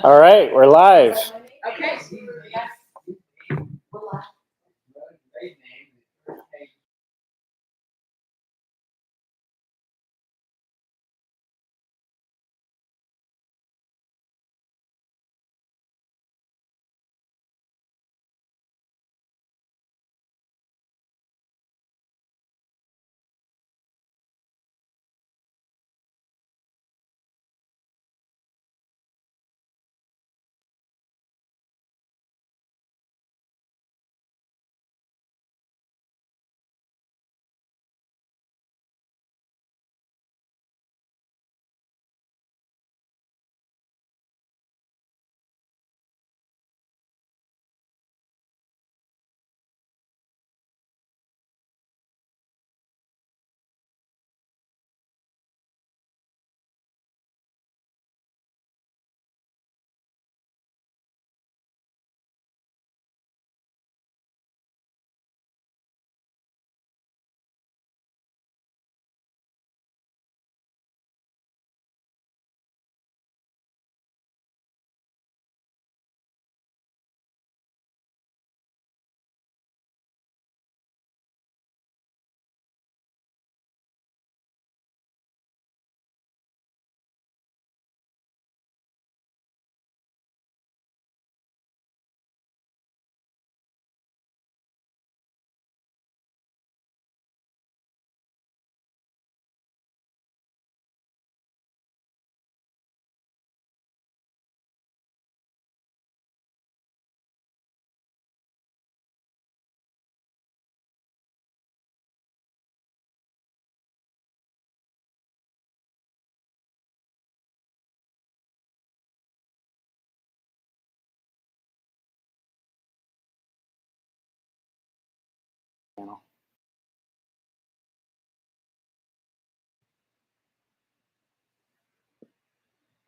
All right, we're live. Okay.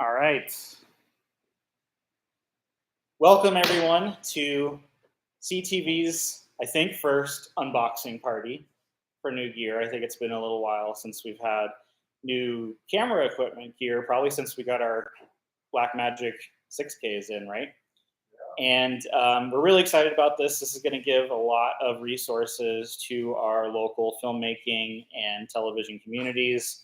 All right. Welcome everyone to CTV's, I think, first unboxing party for new gear. I think it's been a little while since we've had new camera equipment here, probably since we got our Blackmagic 6Ks in, right? And we're really excited about this. This is going to give a lot of resources to our local filmmaking and television communities.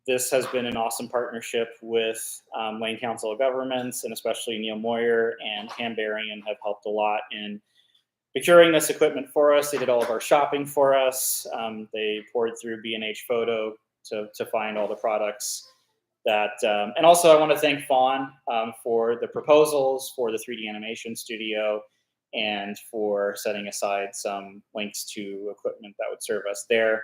This has been an awesome partnership with Lane Council of Governments, and especially Neil Moyer and Pam Berrien have helped a lot in procuring this equipment for us. They did all of our shopping for us. They poured through B&H Photo to find all the products that, and also I want to thank Fawn for the proposals for the 3D animation studio and for setting aside some links to equipment that would serve us there.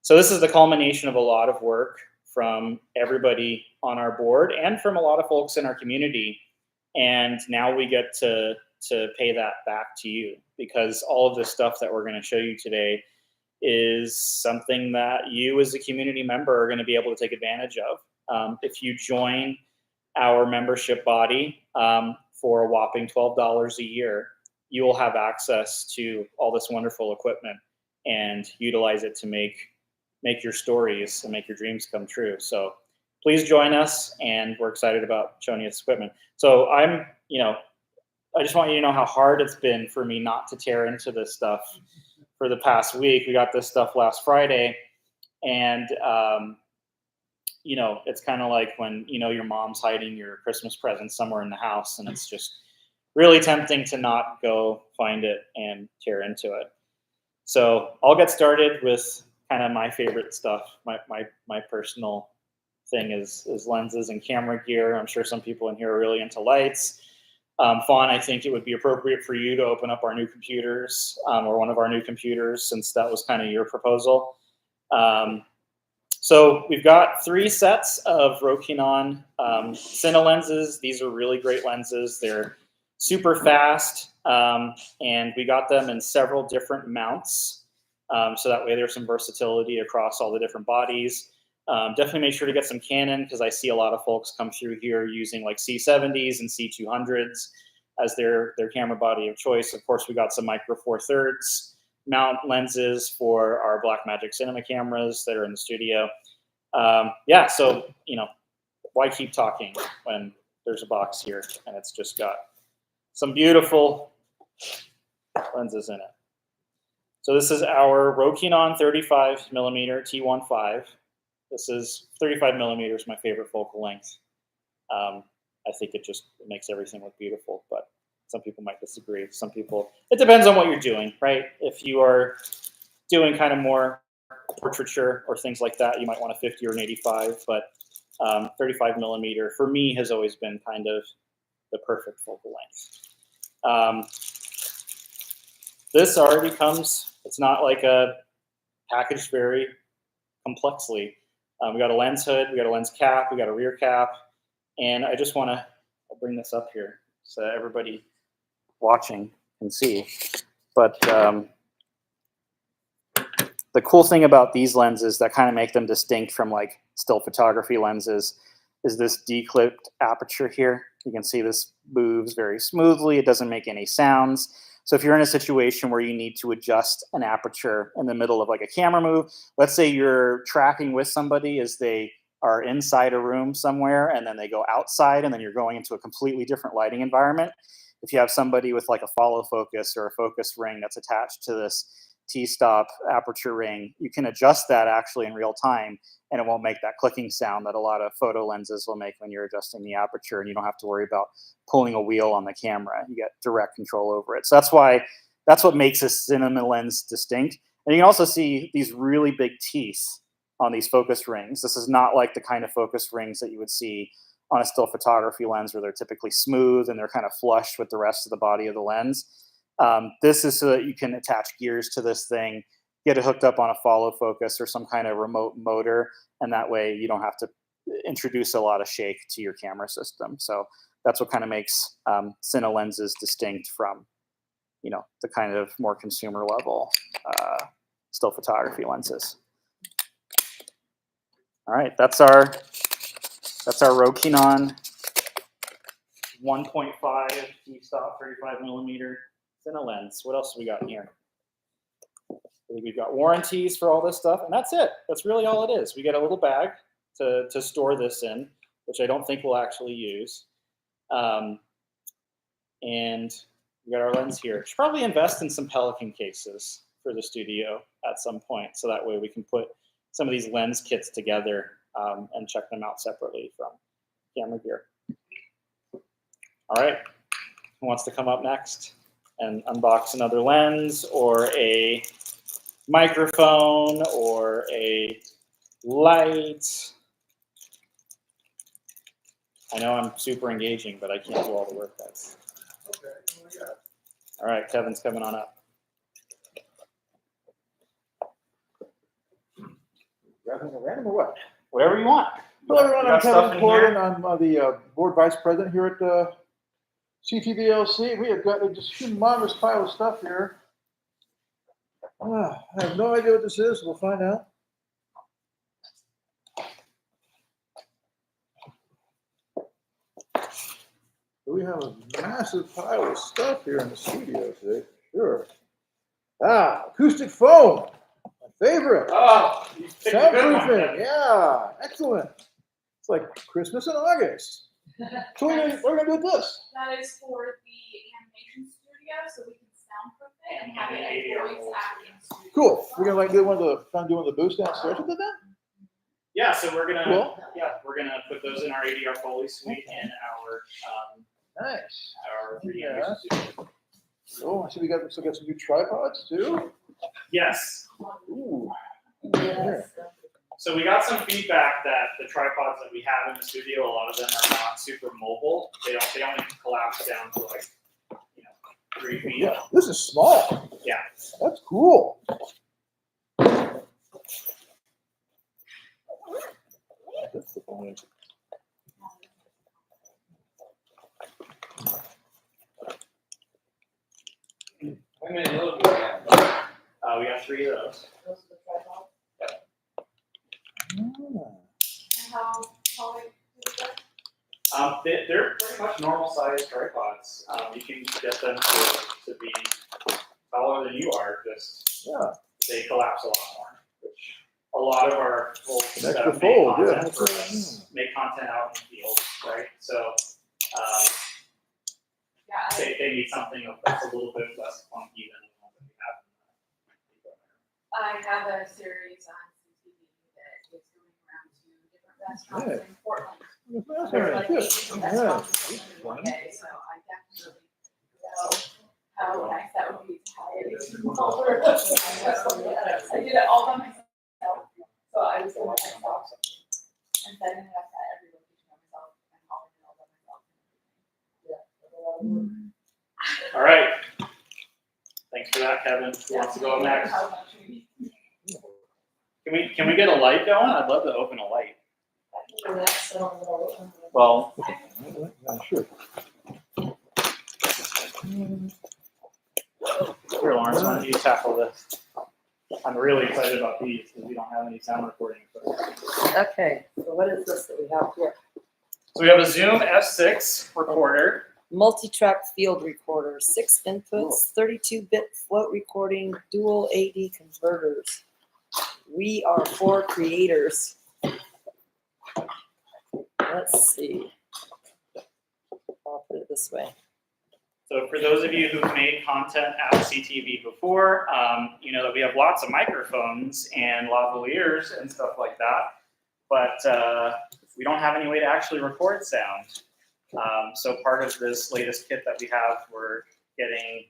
So this is the culmination of a lot of work from everybody on our board and from a lot of folks in our community. And now we get to pay that back to you, because all of this stuff that we're going to show you today is something that you as a community member are going to be able to take advantage of. If you join our membership body for a whopping $12 a year, you will have access to all this wonderful equipment and utilize it to make your stories and make your dreams come true. So please join us, and we're excited about showing you this equipment. So I just want you to know how hard it's been for me not to tear into this stuff for the past week. We got this stuff last Friday, and it's kind of like when your mom's hiding your Christmas present somewhere in the house, and it's just really tempting to not go find it and tear into it. So I'll get started with kind of my favorite stuff. My personal thing is lenses and camera gear. I'm sure some people in here are really into lights. Fawn, I think it would be appropriate for you to open up our new computers, or one of our new computers, since that was kind of your proposal. So we've got 3 sets of Rokinon Cine lenses. These are really great lenses. They're super fast, and we got them in several different mounts. So that way there's some versatility across all the different bodies. Definitely make sure to get some Canon, because I see a lot of folks come through here using like C70s and C200s as their camera body of choice. Of course, we got some Micro Four Thirds mount lenses for our Blackmagic cinema cameras that are in the studio. Yeah, so why keep talking when there's a box here, and it's just got some beautiful lenses in it. So this is our Rokinon 35 millimeter T1.5. This is 35 millimeters, my favorite focal length. I think it makes everything look beautiful, but some people might disagree. Some people, it depends on what you're doing, right? If you are doing kind of more portraiture or things like that, you might want a 50 or an 85, but 35 millimeter for me has always been kind of the perfect focal length. This already comes, it's not like a packaged very complexly. We got a lens hood, we got a lens cap, we got a rear cap, and I just want to, I'll bring this up here so everybody watching can see. But the cool thing about these lenses that kind of make them distinct from like still photography lenses is this declipped aperture here. You can see this moves very smoothly. It doesn't make any sounds. So if you're in a situation where you need to adjust an aperture in the middle of like a camera move, let's say you're tracking with somebody as they are inside a room somewhere and then they go outside and then you're going into a completely different lighting environment. If you have somebody with like a follow focus or a focus ring that's attached to this T-stop aperture ring, you can adjust that actually in real time and it won't make that clicking sound that a lot of photo lenses will make when you're adjusting the aperture, and you don't have to worry about pulling a wheel on the camera. You get direct control over it. So that's what makes a cinema lens distinct. And you can also see these really big teeth on these focus rings. This is not like the kind of focus rings that you would see on a still photography lens where they're typically smooth and they're kind of flush with the rest of the body of the lens. This is so that you can attach gears to this thing, get it hooked up on a follow focus or some kind of remote motor, and that way you don't have to introduce a lot of shake to your camera system. So that's what kind of makes Cine lenses distinct from, you know, the kind of more consumer level still photography lenses. All right, that's our Rokinon 1.5 T-stop 35 millimeter Cine lens. What else have we got in here? We've got warranties for all this stuff, and that's it. That's really all it is. We get a little bag to store this in, which I don't think we'll actually use. And we got our lens here. Should probably invest in some Pelican cases for the studio at some point, so that way we can put some of these lens kits together and check them out separately from camera gear. All right, who wants to come up next and unbox another lens or a microphone or a light? I know I'm super engaging, but I can't do all the work. That's okay. All right, Kevin's coming on up. Random or what? Whatever you want. Hello, everyone. I'm Kevin Corden. I'm the board vice president here at CTV29. We have got a just humongous pile of stuff here. I have no idea what this is. We'll find out. We have a massive pile of stuff here in the studio today. Sure. Acoustic foam. My favorite. Oh, you picked a good one. Soundproofing. Yeah, excellent. It's like Christmas in August. So what are we going to do with this? That is for the animation studio, so we can soundproof it and have it a voice acting studio. Cool. We're gonna like do one of the booths downstairs with it then? Yeah, so we're gonna Cool. we're gonna put those in our ADR Foley suite and Nice. our 3D Yeah. animation studio. Oh, I see we got some new tripods too. Yes. Ooh. Yes. So we got some feedback that the tripods that we have in the studio, a lot of them are not super mobile. They only collapse down to like 3 feet. Yeah, this is small. Yeah. That's cool. That's the point. How many of those do we have? We got 3 of those. Those are the tripods. Ah. And how big is that? They're pretty much normal sized tripods. You can get them to be taller than you are. Just Yeah. they collapse a lot more, which a lot of our folks Extra that make fold, content yeah. for us make content out in the field, right? So Yeah, they need something that's a little bit less funky than the one that we have. I have a series on CTV that is going around to different restaurants in Portland. There's like 8 different restaurants in one day, so I definitely know how nice that would be to hire a smaller. I did it all by myself, so I was doing it myself. And setting it up at every location by myself and hauling it all by myself. All right. Thanks for that, Kevin. Who wants to go next? How much we Can we get a light going? I'd love to open a light. Well, Sure. here, Lawrence, why don't you tackle this? I'm really excited about these because we don't have any sound recording equipment. Okay, so what is this that we have here? So we have a Zoom F6 recorder. Multi-track field recorder, 6 inputs, 32-bit float recording, dual AD converters. We are 4 creators. Let's see. I'll put it this way. So for those of you who've made content at CTV before, you know that we have lots of microphones and lavaliers and stuff like that, but we don't have any way to actually record sound. So part of this latest kit that we have, we're getting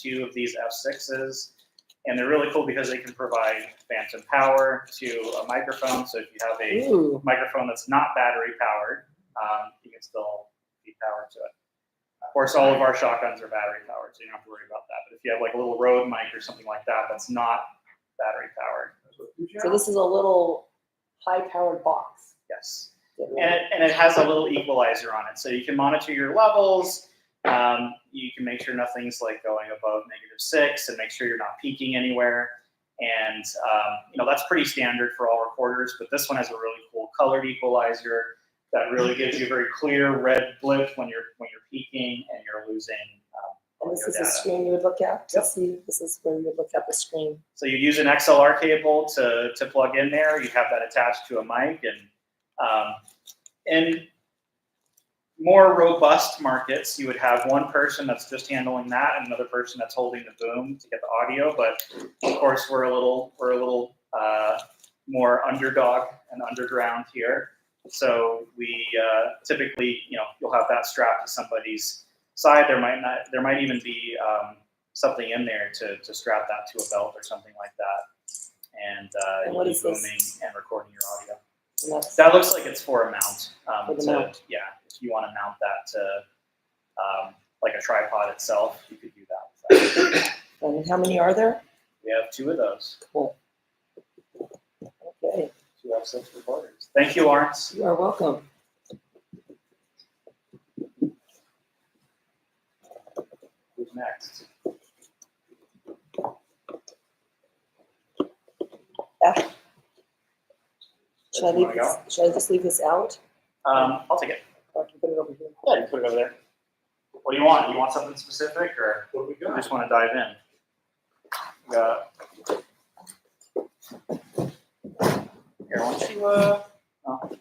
2 of these F6s, and they're really cool because they can provide phantom power to a microphone. So if you have a Ooh, microphone that's not battery powered, you can still feed power to it. Of course, all of our shotguns are battery powered, so you don't have to worry about that. But if you have like a little Rode mic or something like that that's not battery powered. so this is a little high-powered box. Yes. And it has a little equalizer on it, so you can monitor your levels. You can make sure nothing's like going above -6, and make sure you're not peaking anywhere. And you know that's pretty standard for all recorders, but this one has a really cool colored equalizer that really gives you a very clear red blip when you're peaking and you're losing. And this your is the data. screen you would look at to Yep. see. This is where you would look at the screen. So you'd use an XLR cable to plug in there. You'd have that attached to a mic, and in more robust markets, you would have one person that's just handling that and another person that's holding the boom to get the audio. But of course, we're a little more underdog and underground here. So we typically, you know, you'll have that strapped to somebody's side. There might even be something in there to strap that to a belt or something like that. And what you'll be is this? booming and recording your audio. And that's That looks like it's for a mount. For the mount. Yeah, if you want to mount that to like a tripod itself, you could do that. and how many are there? We have 2 of those, Cool. Okay, 2 F6 recorders. Thank you, Lawrence. you are welcome. Who's next? Should I You leave wanna this, go? should I just leave this out? I'll take it. Or I can put it over here. Yeah, you can put it over there. What do you want? You want something specific, or What we you got? just want to dive in? We got. Here, why don't you,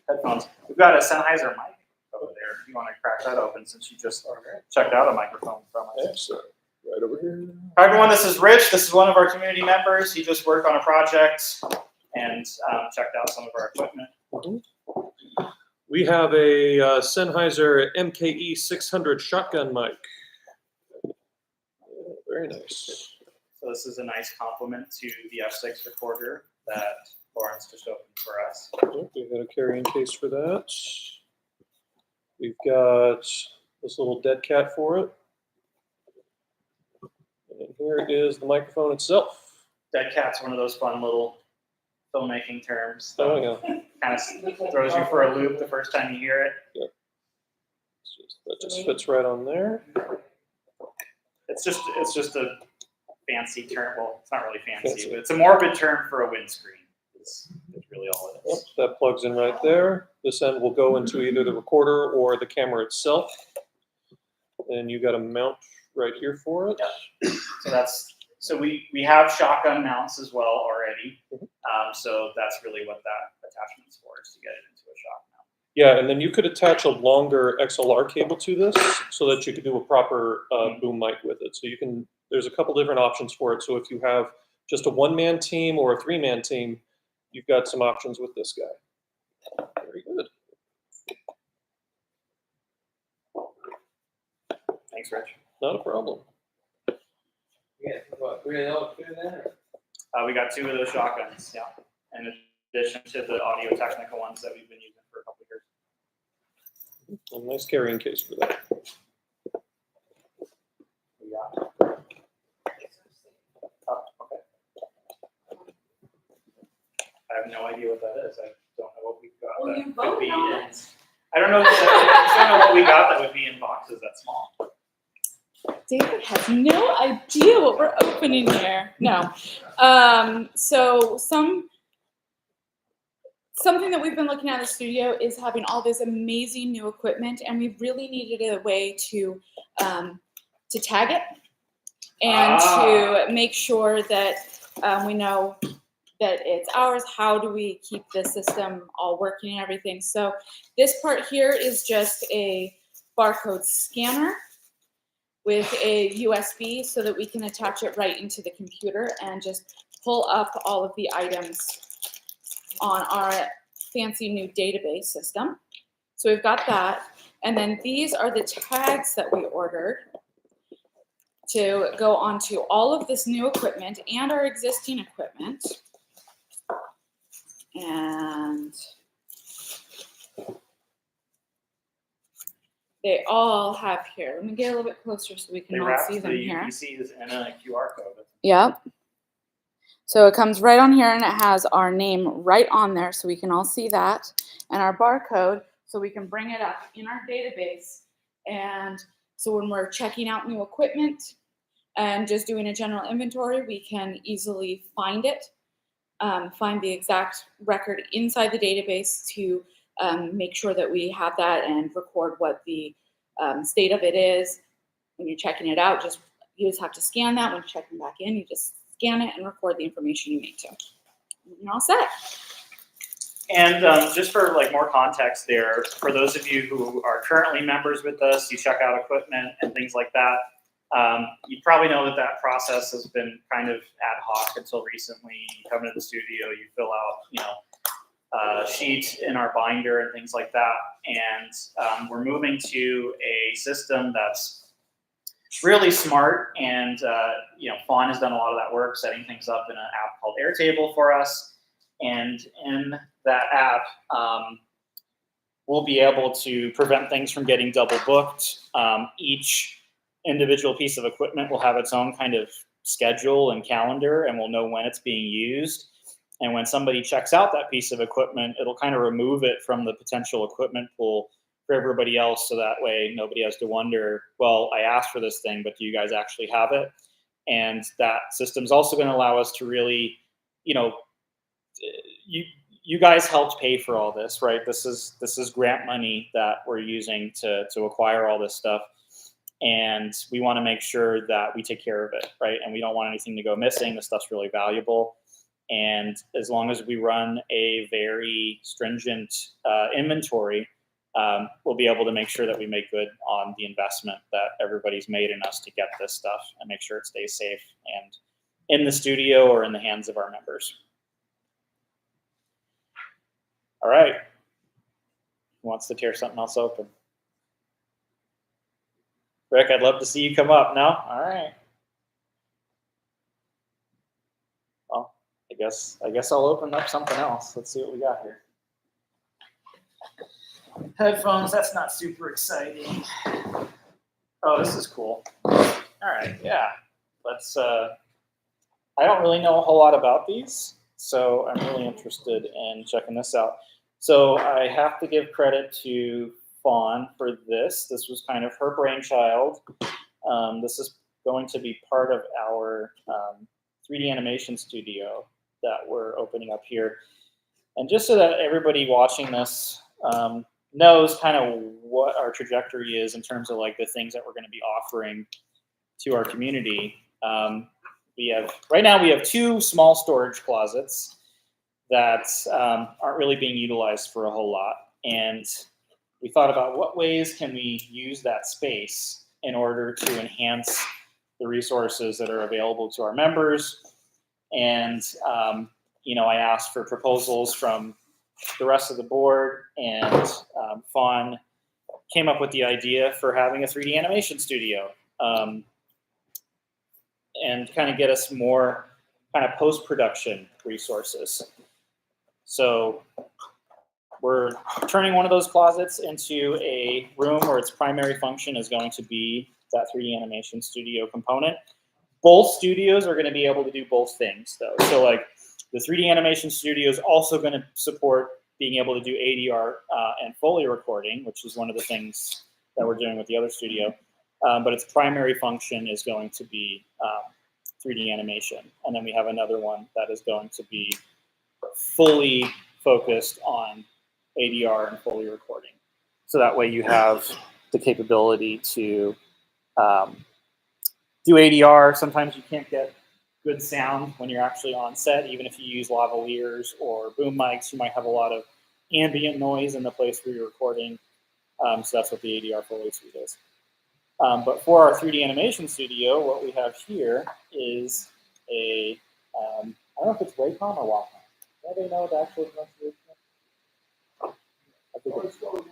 headphones. We've got a Sennheiser mic over there. If you want to crack that open, since you just checked out a microphone from us. Excellent. Right over here. Hi, everyone. This is Rich. This is one of our community members. He just worked on a project and checked out some of our equipment. We have a Sennheiser MKE 600 shotgun mic. Very nice. So this is a nice complement to the F6 recorder that Lawrence just opened for us. We've got a carrying case for that. We've got this little dead cat for it. And here is the microphone itself. Dead cat's one of those fun little filmmaking terms that Oh yeah, kind of throws you for a loop the first time you hear it. that just fits right on there. It's just a fancy term. Well, it's not really fancy, but it's a morbid term for a windscreen. It's really all it Yep, is. that plugs in right there. This end will go into either the recorder or the camera itself. And you got a mount right here for it. So we have shotgun mounts as well already. So that's really what that attachment's for, is to get it into a shotgun mount. Yeah, and then you could attach a longer XLR cable to this so that you could do a proper boom mic with it. So you can, there's a couple different options for it. So if you have just a one-man team or a three-man team, you've got some options with this guy. Very good. Thanks, Rich. Not a problem. Yeah, what, 3 of those, 2 then? Or? We got 2 of those shotguns, yeah, in addition to the audio technical ones that we've been using for a couple of years. A nice carrying case for that. We got. Oh, okay. I have no idea what that is. I don't know what we've got. Well, that you could voted be on in- it. I don't know. I don't know what we got that would be in boxes that small. David has no idea what we're opening here. No. So something that we've been looking at in the studio is having all this amazing new equipment, and we really needed a way to tag it and to make sure that we know that it's ours. How do we keep the system all working and everything? So this part here is just a barcode scanner with a USB so that we can attach it right into the computer and just pull up all of the items on our fancy new database system. So we've got that. And then these are the tags that we ordered to go onto all of this new equipment and our existing equipment. And they all have here. Let me get a little bit closer so we They can all wrapped see the them here. UPCs in a QR code. Yep. So it comes right on here and it has our name right on there so we can all see that, and our barcode so we can bring it up in our database. And so when we're checking out new equipment and just doing a general inventory, we can easily find it, find the exact record inside the database to make sure that we have that and record what the state of it is. When you're checking it out, you just have to scan that. When you're checking back in, you just scan it and record the information you need to. You're all set. And just for like more context there, for those of you who are currently members with us, you check out equipment and things like that. You probably know that that process has been kind of ad hoc until recently. You come into the studio, you fill out, sheets in our binder and things like that. And we're moving to a system that's really smart, and Fawn has done a lot of that work, setting things up in an app called Airtable for us. And in that app, we'll be able to prevent things from getting double booked. Each individual piece of equipment will have its own kind of schedule and calendar, and we'll know when it's being used. And when somebody checks out that piece of equipment, it'll kind of remove it from the potential equipment pool for everybody else, so that way nobody has to wonder, well, I asked for this thing, but do you guys actually have it? And that system's also going to allow us to really, you guys helped pay for all this, right? This is grant money that we're using to acquire all this stuff, and we want to make sure that we take care of it, right? And we don't want anything to go missing. This stuff's really valuable, and as long as we run a very stringent inventory, we'll be able to make sure that we make good on the investment that everybody's made in us to get this stuff, and make sure it stays safe and in the studio or in the hands of our members. All right. Who wants to tear something else open? Rick, I'd love to see you come up. No? All right. Well, I guess I'll open up something else. Let's see what we got here. Headphones, that's not super exciting. Oh, this is cool. All right, yeah. Let's, I don't really know a whole lot about these, so I'm really interested in checking this out. So I have to give credit to Fawn for this. This was kind of her brainchild. This is going to be part of our 3D animation studio that we're opening up here. And just so that everybody watching this knows kind of what our trajectory is in terms of like the things that we're going to be offering to our community. Right now we have 2 small storage closets that aren't really being utilized for a whole lot. And we thought about what ways can we use that space in order to enhance the resources that are available to our members. And, I asked for proposals from the rest of the board, and Fawn came up with the idea for having a 3D animation studio, and kind of get us more kind of post-production resources. So we're turning one of those closets into a room where its primary function is going to be that 3D animation studio component. Both studios are going to be able to do both things, though. So like the 3D animation studio is also going to support being able to do ADR and Foley recording, which is one of the things that we're doing with the other studio. But its primary function is going to be 3D animation. And then we have another one that is going to be fully focused on ADR and Foley recording. So that way you have the capability to do ADR. Sometimes you can't get good sound when you're actually on set, even if you use lavaliers or boom mics. You might have a lot of ambient noise in the place where you're recording. So that's what the ADR Foley suite is. But for our 3D animation studio, what we have here is a, I don't know if it's Wacom or Wacom. Do anybody know the actual pronunciation? I think it's okay.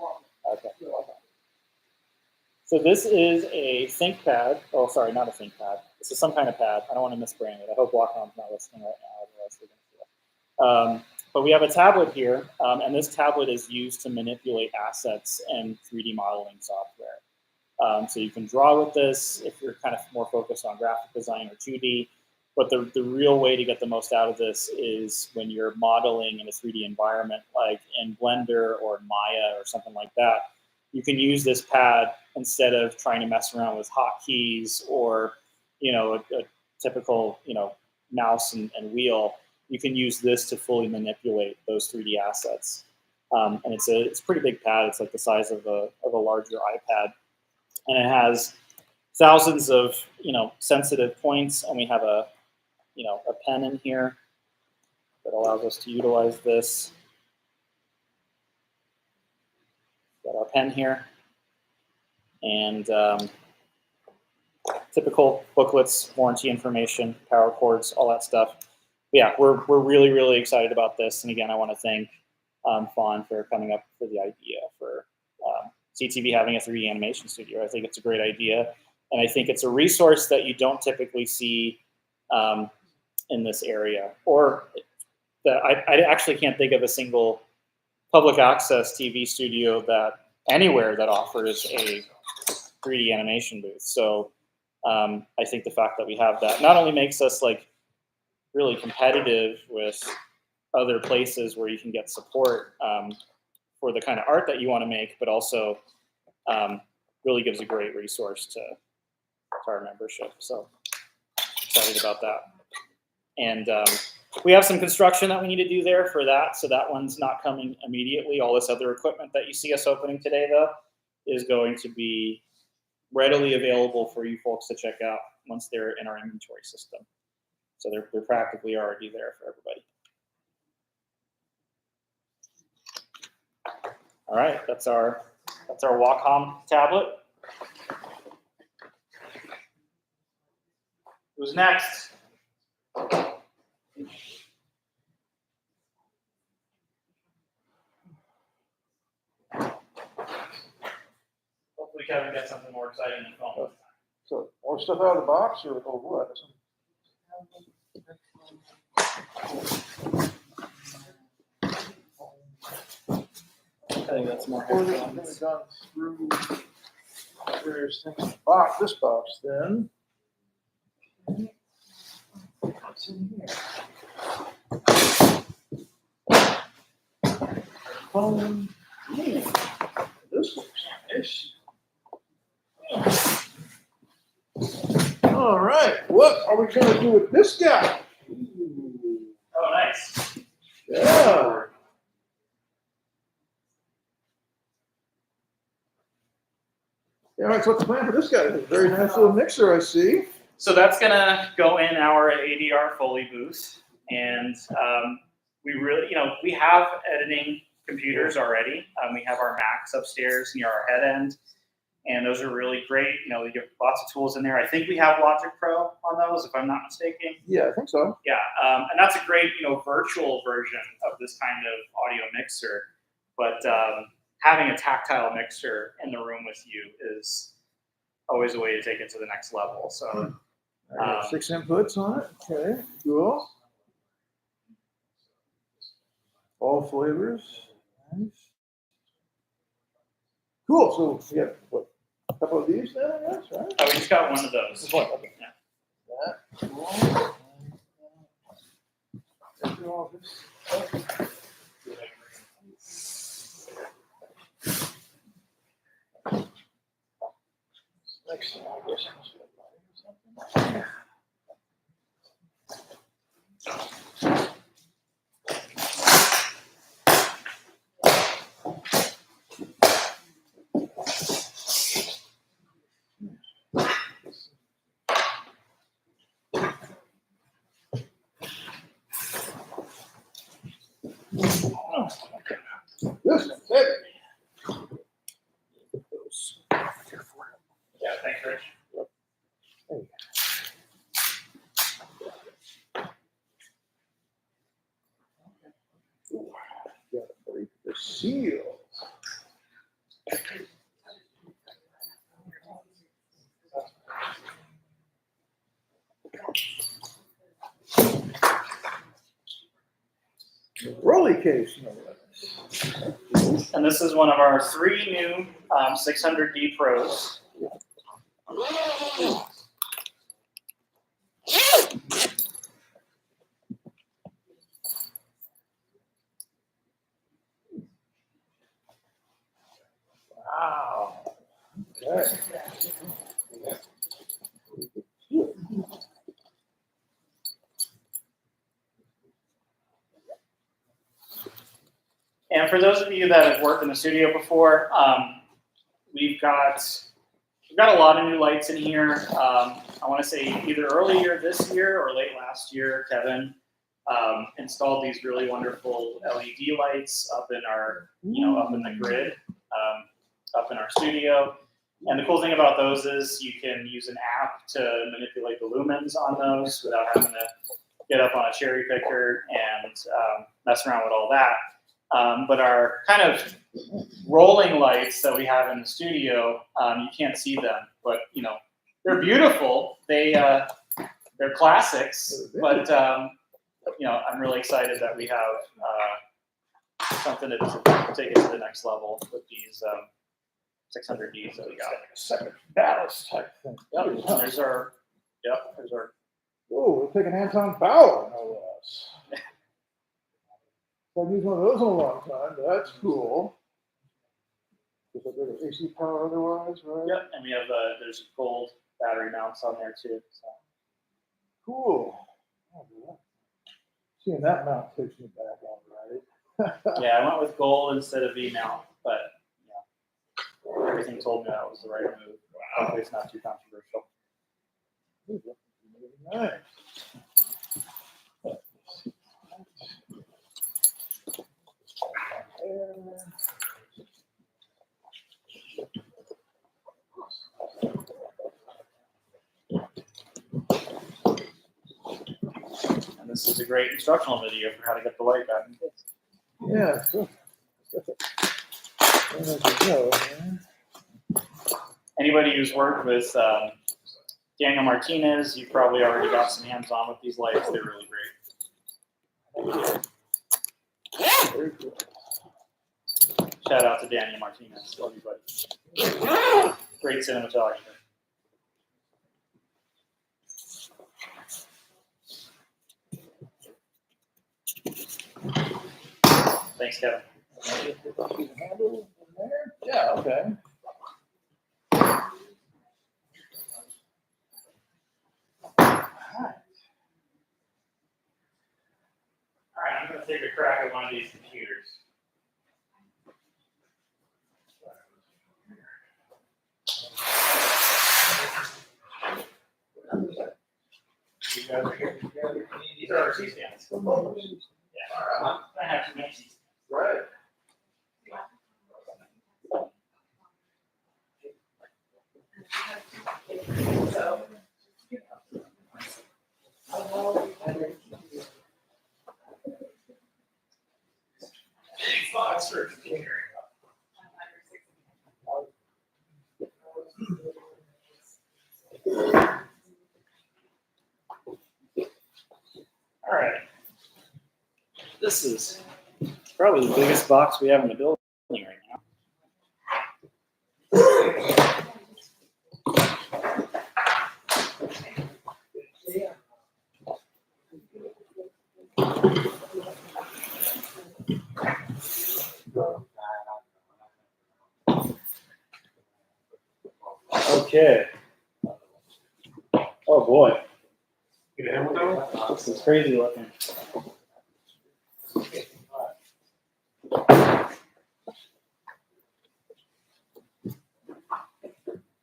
So this is a ThinkPad. Oh, sorry, not a ThinkPad. This is some kind of pad. I don't want to misbrand it. I hope Wacom's not listening right now. Otherwise they're going to do it. But we have a tablet here, and this tablet is used to manipulate assets and 3D modeling software. So you can draw with this if you're kind of more focused on graphic design or 2D. But the real way to get the most out of this is when you're modeling in a 3D environment, like in Blender or Maya or something like that. You can use this pad instead of trying to mess around with hotkeys or, a typical, mouse and wheel. You can use this to fully manipulate those 3D assets. And it's a pretty big pad. It's like the size of a larger iPad. And it has thousands of, sensitive points. And we have a pen in here that allows us to utilize this. Got our pen here. And typical booklets, warranty information, power cords, all that stuff. But yeah, we're really, really excited about this. And again, I want to thank Fawn for coming up with the idea for CTV having a 3D animation studio. I think it's a great idea. And I think it's a resource that you don't typically see in this area. Or that I actually can't think of a single public access TV studio that anywhere that offers a 3D animation booth. So I think the fact that we have that not only makes us like really competitive with other places where you can get support for the kind of art that you want to make, but also really gives a great resource to our membership. So excited about that. And we have some construction that we need to do there for that. So that one's not coming immediately. All this other equipment that you see us opening today, though, is going to be readily available for you folks to check out once they're in our inventory system. So they're practically already there for everybody. All right, that's our Wacom tablet. Who's next? Hopefully Kevin gets something more exciting than phone. So more stuff out of the box or what? I think that's more We've headphones. gone through various things. This box then. What's in here? This looks nice. All right, what are we going to do with this guy? Oh, nice. Yeah. Yeah, all right, so what's the plan for this guy? It's a very nice little mixer, I see. So that's gonna go in our ADR Foley booth, and we really, we have editing computers already. We have our Macs upstairs near our head end, and those are really great. You know, we get lots of tools in there. I think we have Logic Pro on those, if I'm not mistaken. Yeah, I think so. Yeah, and that's a great, you know, virtual version of this kind of audio mixer. But having a tactile mixer in the room with you is always a way to take it to the next level. So I got 6 inputs on it. Okay, cool. All flavors. Nice. Cool. So we have what? A couple of these then, I guess, right? we just got one of those. Just one, okay. Yeah. That. Cool. There's all this. Next thing, I guess I must have something. This is it. Yeah, thanks, Rich. Gotta break the seal. Rolly case, no less. And this is one of our 3 new 600D Pros. Wow. Okay. And for those of you that have worked in the studio before, we've got a lot of new lights in here. I want to say either earlier this year or late last year, Kevin installed these really wonderful LED lights up in our, up in the grid, up in our studio. And the cool thing about those is you can use an app to manipulate the lumens on those without having to get up on a cherry picker and mess around with all that. But our kind of rolling lights that we have in the studio, you can't see them, but they're beautiful. They're classics, but I'm really excited that we have something to take it to the next level with these 600Ds that we got. Second ballast type thing. Yep, there's our. Oh, we're taking Anton Bauer, no less. I've used one of those in a long time, but that's cool. Is it AC power otherwise, right? Yep, and we have there's gold battery mounts on there too. So. Cool. Oh, yeah. Seeing that mount takes me back on, right? Yeah, I went with gold instead of V mount, but everything told me that was the right move. Hopefully it's not too controversial. Nice. And this is a great instructional video for how to get the light back in place. Yeah, cool. Anybody who's worked with Daniel Martinez, you probably already got some hands-on with these lights. They're really great. Very cool. Shout out to Daniel Martinez. Love you, buddy. Great cinematographer. Thanks, Kevin. Handle in there? Yeah, okay. All right, I'm going to take a crack at one of these computers. You guys are here together. These are our C-stands. Yeah, I have too many. Right. So. All right. This is probably the biggest box we have in the building right now. Okay. Oh boy. This is crazy looking.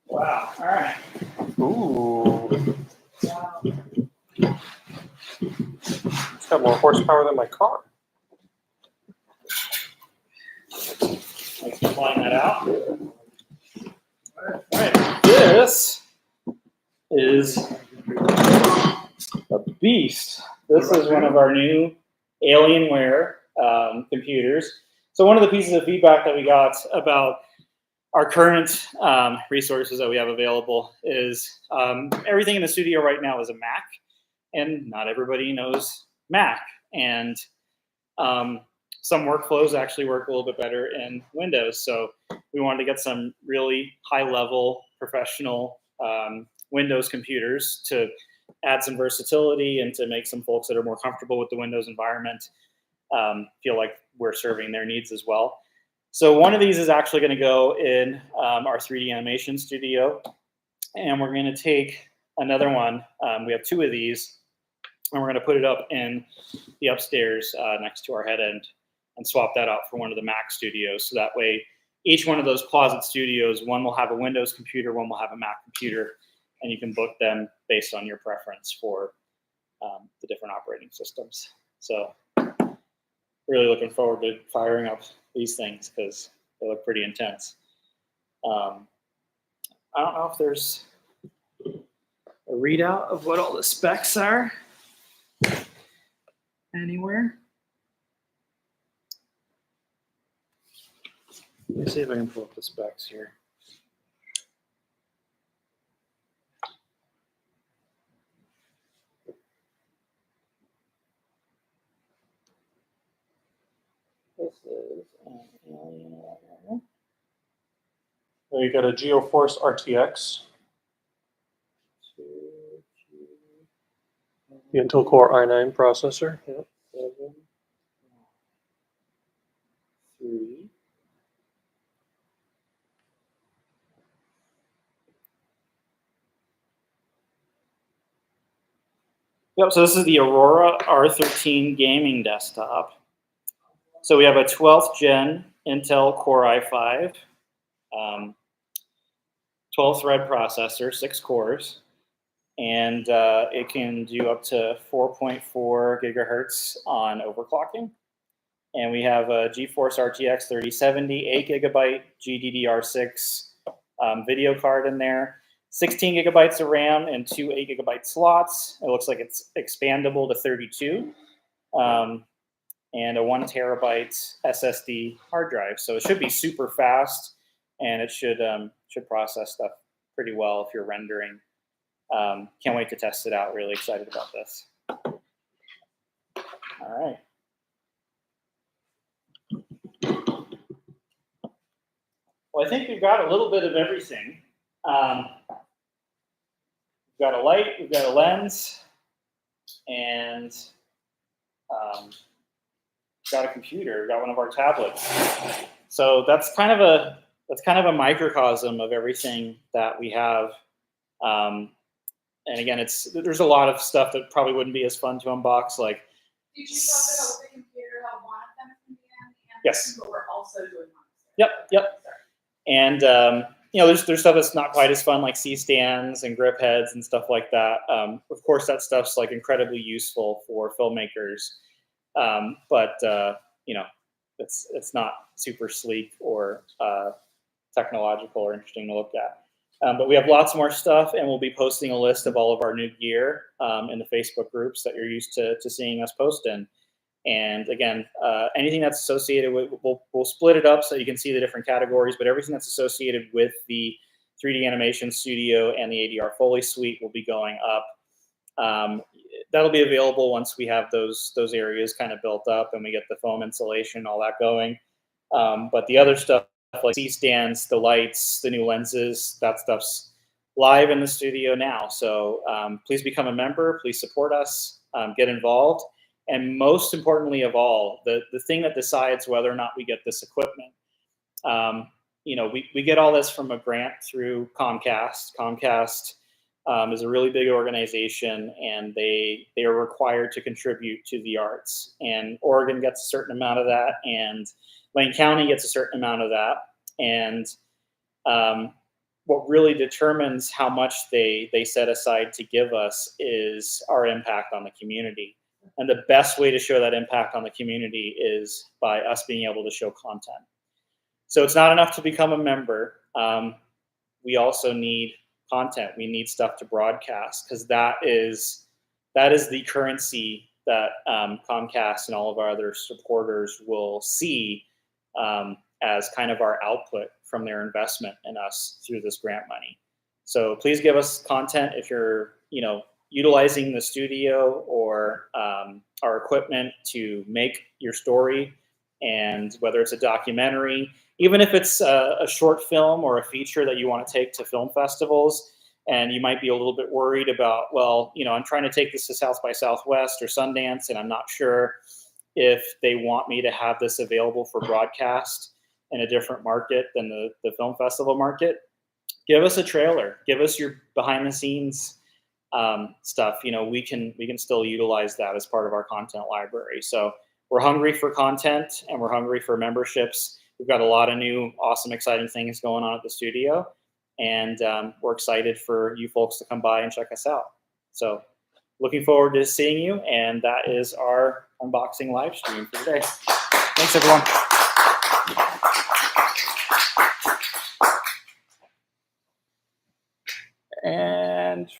Wow. All right. Ooh. It's got more horsepower than my car. Thanks for pointing that out. All right. This is a beast. This is one of our new Alienware computers. So one of the pieces of feedback that we got about our current resources that we have available is everything in the studio right now is a Mac, and not everybody knows Mac. And some workflows actually work a little bit better in Windows. So we wanted to get some really high-level professional Windows computers to add some versatility and to make some folks that are more comfortable with the Windows environment feel like we're serving their needs as well. So one of these is actually going to go in our 3D animation studio, and we're going to take another one. We have two of these, and we're going to put it up in the upstairs next to our head end and swap that out for one of the Mac studios. So that way, each one of those closet studios, one will have a Windows computer, one will have a Mac computer, and you can book them based on your preference for the different operating systems. So really looking forward to firing up these things because they look pretty intense. I don't know if there's a readout of what all the specs are anywhere. Let me see if I can pull up the specs here. This is an Alienware. Now you got a GeoForce RTX, the Intel Core i9 processor. Yep, 7, 3. Yep, so this is the Aurora R13 gaming desktop. So we have a 12th gen Intel Core i5, 12 thread processor, 6 cores, and it can do up to 4.4 gigahertz on overclocking. And we have a GeForce RTX 3070, 8 gigabyte GDDR6 video card in there, 16 gigabytes of RAM and 2 8 gigabyte slots. It looks like it's expandable to 32, and a 1 terabyte SSD hard drive. So it should be super fast, and it should process stuff pretty well if you're rendering. Can't wait to test it out. Really excited about this. All right. Well, I think we've got a little bit of everything. We've got a light, we've got a lens, and got a computer. We've got one of our tablets. So that's kind of a microcosm of everything that we have. And again, there's a lot of stuff that probably wouldn't be as fun to unbox. Like, Did you talk about the computer, how one of them can be in the yes. But we're also doing one. Yep. And there's stuff that's not quite as fun, like C-stands and grip heads and stuff like that. Of course, that stuff's like incredibly useful for filmmakers, but it's not super sleek or technological or interesting to look at. But we have lots more stuff, and we'll be posting a list of all of our new gear in the Facebook groups that you're used to seeing us post in. And again, anything that's associated with, we'll split it up so you can see the different categories, but everything that's associated with the 3D animation studio and the ADR Foley suite will be going up. That'll be available once we have those areas kind of built up and we get the foam insulation, all that going. But the other stuff like C-stands, the lights, the new lenses, that stuff's live in the studio now. So please become a member, please support us, get involved. And most importantly of all, the thing that decides whether or not we get this equipment, we get all this from a grant through Comcast. Comcast is a really big organization, and they are required to contribute to the arts. And Oregon gets a certain amount of that, and Lane County gets a certain amount of that. And what really determines how much they set aside to give us is our impact on the community. And the best way to show that impact on the community is by us being able to show content. So it's not enough to become a member. We also need content. We need stuff to broadcast, because that is the currency that Comcast and all of our other supporters will see as kind of our output from their investment in us through this grant money. So please give us content if you're, utilizing the studio or our equipment to make your story, and whether it's a documentary, even if it's a short film or a feature that you want to take to film festivals, and you might be a little bit worried about, well, I'm trying to take this to South by Southwest or Sundance, and I'm not sure if they want me to have this available for broadcast in a different market than the film festival market. Give us a trailer, give us your behind the scenes stuff. We can still utilize that as part of our content library. So we're hungry for content, and we're hungry for memberships. We've got a lot of new, awesome, exciting things going on at the studio, and we're excited for you folks to come by and check us out. So looking forward to seeing you, and that is our unboxing live stream for today. Thanks, everyone.